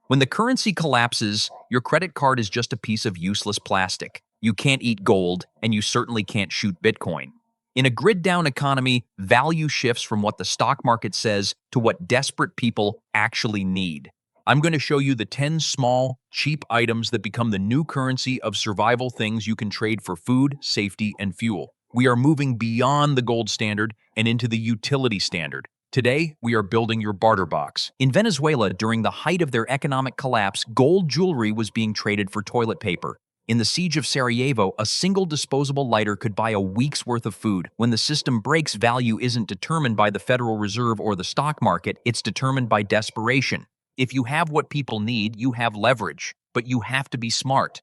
When the currency collapses, your credit card is just a piece of useless plastic. You can't eat gold, and you certainly can't shoot Bitcoin. In a grid-down economy, value shifts from what the stock market says to what desperate people actually need. I'm going to show you the 10 small, cheap items that become the new currency of survival things you can trade for food, safety, and fuel. We are moving beyond the gold standard and into the utility standard. Today, we are building your barter box. In Venezuela, during the height of their economic collapse, gold jewelry was being traded for toilet paper. In the siege of Sarajevo, a single disposable lighter could buy a week's worth of food. When the system breaks, value isn't determined by the Federal Reserve or the stock market, it's determined by desperation. If you have what people need, you have leverage, but you have to be smart.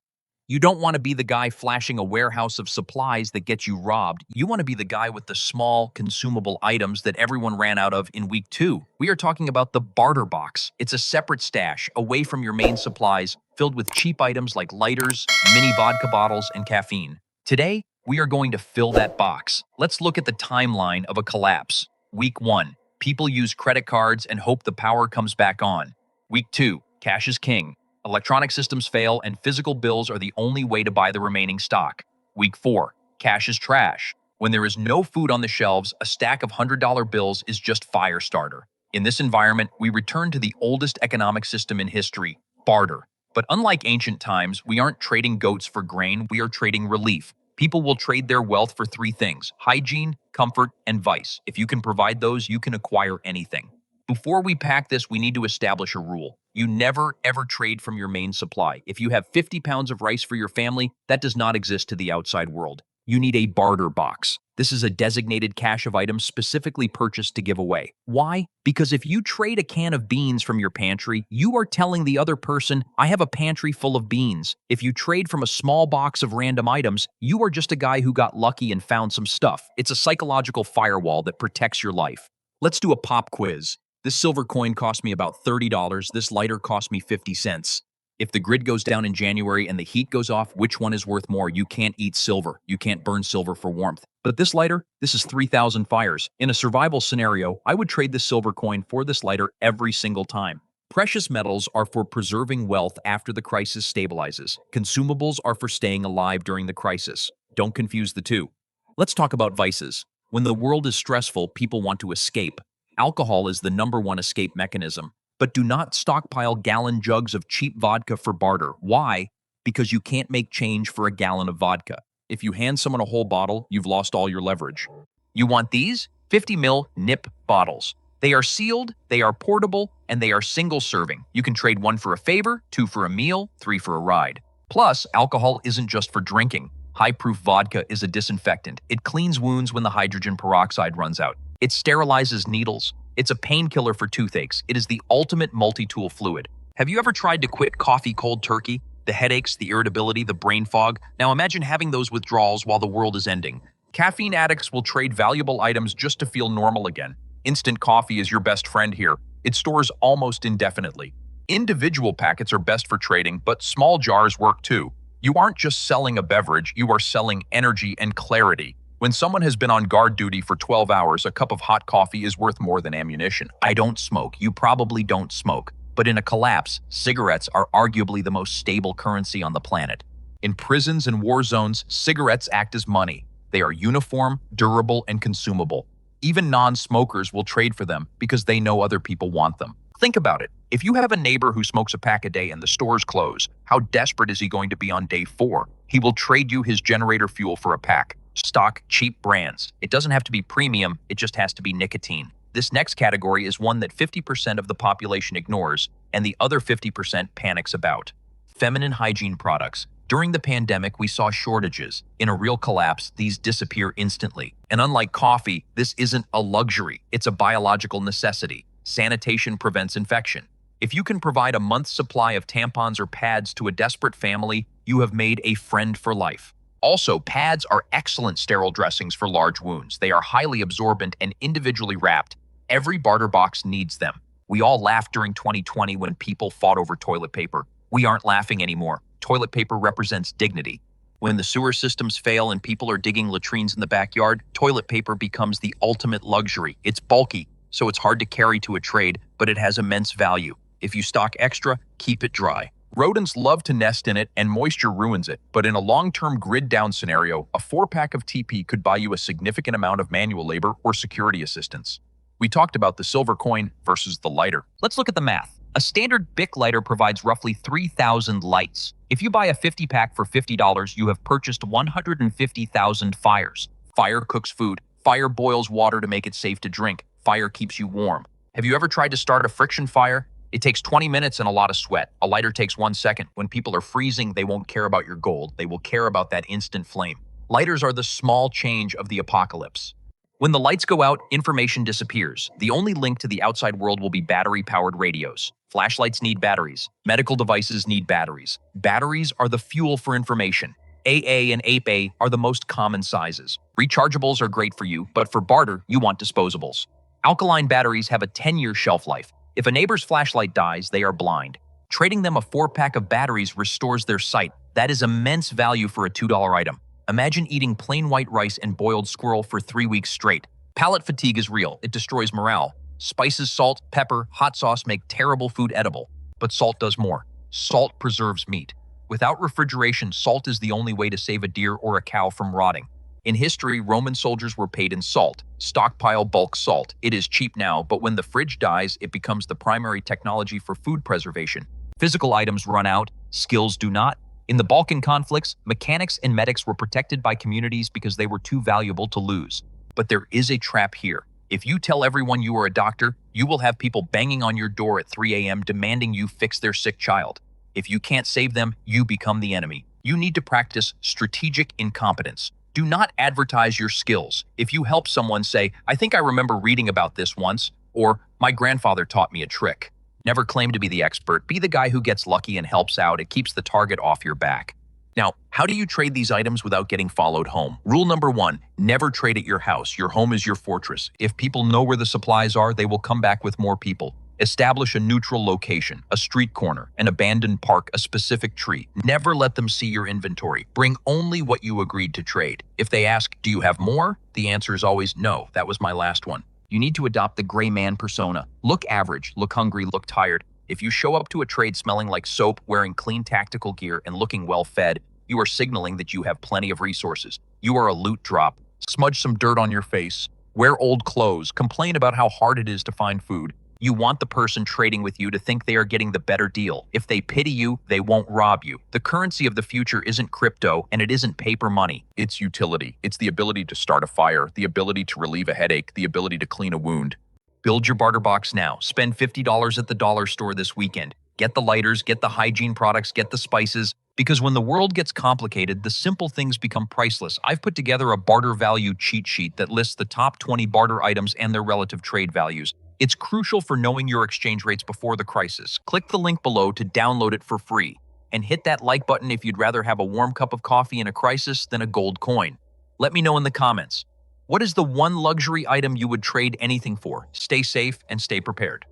You don't want to be the guy flashing a warehouse of supplies that gets you robbed. You want to be the guy with the small, consumable items that everyone ran out of in week 2. We are talking about the barter box. It's a separate stash, away from your main supplies, filled with cheap items like lighters, mini vodka bottles, and caffeine. Today, we are going to fill that box. Let's look at the timeline of a collapse. Week 1, people use credit cards and hope the power comes back on. Week 2, cash is king. Electronic systems fail and physical bills are the only way to buy the remaining stock. Week 4, cash is trash. When there is no food on the shelves, a stack of $100 bills is just fire starter. In this environment, we return to the oldest economic system in history, barter. But unlike ancient times, we aren't trading goats for grain, we are trading relief. People will trade their wealth for 3 things: hygiene, comfort, and vice. If you can provide those, you can acquire anything. Before we pack this, we need to establish a rule. You never, ever trade from your main supply. If you have 50 pounds of rice for your family, that does not exist to the outside world. You need a barter box. This is a designated cache of items specifically purchased to give away. Why? Because if you trade a can of beans from your pantry, you are telling the other person, I have a pantry full of beans. If you trade from a small box of random items, you are just a guy who got lucky and found some stuff. It's a psychological firewall that protects your life. Let's do a pop quiz. This silver coin cost me about $30. This lighter cost me 50 cents. If the grid goes down in January and the heat goes off, which one is worth more? You can't eat silver. You can't burn silver for warmth. But this lighter, this is 3,000 fires. In a survival scenario, I would trade this silver coin for this lighter every single time. Precious metals are for preserving wealth after the crisis stabilizes. Consumables are for staying alive during the crisis. Don't confuse the two. Let's talk about vices. When the world is stressful, people want to escape. Alcohol is the #1 escape mechanism. But do not stockpile gallon jugs of cheap vodka for barter. Why? Because you can't make change for a gallon of vodka. If you hand someone a whole bottle, you've lost all your leverage. You want these? 50 ml nip bottles. They are sealed, they are portable, and they are single serving. You can trade 1 for a favor, 2 for a meal, 3 for a ride. Plus, alcohol isn't just for drinking. High-proof vodka is a disinfectant. It cleans wounds when the hydrogen peroxide runs out. It sterilizes needles. It's a painkiller for toothaches. It is the ultimate multi-tool fluid. Have you ever tried to quit coffee cold turkey? The headaches, the irritability, the brain fog? Now imagine having those withdrawals while the world is ending. Caffeine addicts will trade valuable items just to feel normal again. Instant coffee is your best friend here. It stores almost indefinitely. Individual packets are best for trading, but small jars work too. You aren't just selling a beverage, you are selling energy and clarity. When someone has been on guard duty for 12 hours, a cup of hot coffee is worth more than ammunition. I don't smoke. You probably don't smoke. But in a collapse, cigarettes are arguably the most stable currency on the planet. In prisons and war zones, cigarettes act as money. They are uniform, durable, and consumable. Even non-smokers will trade for them because they know other people want them. Think about it. If you have a neighbor who smokes a pack a day and the stores close, how desperate is he going to be on day 4? He will trade you his generator fuel for a pack. Stock cheap brands. It doesn't have to be premium, it just has to be nicotine. This next category is one that 50% of the population ignores, and the other 50% panics about. Feminine hygiene products. During the pandemic, we saw shortages. In a real collapse, these disappear instantly. And unlike coffee, this isn't a luxury, it's a biological necessity. Sanitation prevents infection. If you can provide a month's supply of tampons or pads to a desperate family, you have made a friend for life. Also, pads are excellent sterile dressings for large wounds. They are highly absorbent and individually wrapped. Every barter box needs them. We all laughed during 2020 when people fought over toilet paper. We aren't laughing anymore. Toilet paper represents dignity. When the sewer systems fail and people are digging latrines in the backyard, toilet paper becomes the ultimate luxury. It's bulky, so it's hard to carry to a trade, but it has immense value. If you stock extra, keep it dry. Rodents love to nest in it and moisture ruins it, but in a long-term grid-down scenario, a 4-pack of TP could buy you a significant amount of manual labor or security assistance. We talked about the silver coin versus the lighter. Let's look at the math. A standard Bic lighter provides roughly 3,000 lights. If you buy a 50-pack for $50, you have purchased 150,000 fires. Fire cooks food. Fire boils water to make it safe to drink. Fire keeps you warm. Have you ever tried to start a friction fire? It takes 20 minutes and a lot of sweat. A lighter takes 1 second. When people are freezing, they won't care about your gold. They will care about that instant flame. Lighters are the small change of the apocalypse. When the lights go out, information disappears. The only link to the outside world will be battery-powered radios. Flashlights need batteries. Medical devices need batteries. Batteries are the fuel for information. AA and APE are the most common sizes. Rechargeables are great for you, but for barter, you want disposables. Alkaline batteries have a 10-year shelf life. If a neighbor's flashlight dies, they are blind. Trading them a 4-pack of batteries restores their sight. That is immense value for a $2 item. Imagine eating plain white rice and boiled squirrel for 3 weeks straight. Palate fatigue is real. It destroys morale. Spices, salt, pepper, hot sauce make terrible food edible. But salt does more. Salt preserves meat. Without refrigeration, salt is the only way to save a deer or a cow from rotting. In history, Roman soldiers were paid in salt. Stockpile bulk salt. It is cheap now, but when the fridge dies, it becomes the primary technology for food preservation. Physical items run out, skills do not. In the Balkan conflicts, mechanics and medics were protected by communities because they were too valuable to lose. But there is a trap here. If you tell everyone you are a doctor, you will have people banging on your door at 3 a.m. demanding you fix their sick child. If you can't save them, you become the enemy. You need to practice strategic incompetence. Do not advertise your skills. If you help someone, say, "I think I remember reading about this once," or "My grandfather taught me a trick." Never claim to be the expert. Be the guy who gets lucky and helps out. It keeps the target off your back. Now, how do you trade these items without getting followed home? Rule number 1, never trade at your house. Your home is your fortress. If people know where the supplies are, they will come back with more people. Establish a neutral location, a street corner, an abandoned park, a specific tree. Never let them see your inventory. Bring only what you agreed to trade. If they ask, "Do you have more?" the answer is always, "No, that was my last one." You need to adopt the gray man persona. Look average, look hungry, look tired. If you show up to a trade smelling like soap, wearing clean tactical gear, and looking well-fed, you are signaling that you have plenty of resources. You are a loot drop. Smudge some dirt on your face. Wear old clothes. Complain about how hard it is to find food. You want the person trading with you to think they are getting the better deal. If they pity you, they won't rob you. The currency of the future isn't crypto, and it isn't paper money. It's utility. It's the ability to start a fire, the ability to relieve a headache, the ability to clean a wound. Build your barter box now. Spend $50 at the dollar store this weekend. Get the lighters, get the hygiene products, get the spices. Because when the world gets complicated, the simple things become priceless. I've put together a barter value cheat sheet that lists the top 20 barter items and their relative trade values. It's crucial for knowing your exchange rates before the crisis. Click the link below to download it for free. And hit that like button if you'd rather have a warm cup of coffee in a crisis than a gold coin. Let me know in the comments. What is the one luxury item you would trade anything for? Stay safe and stay prepared.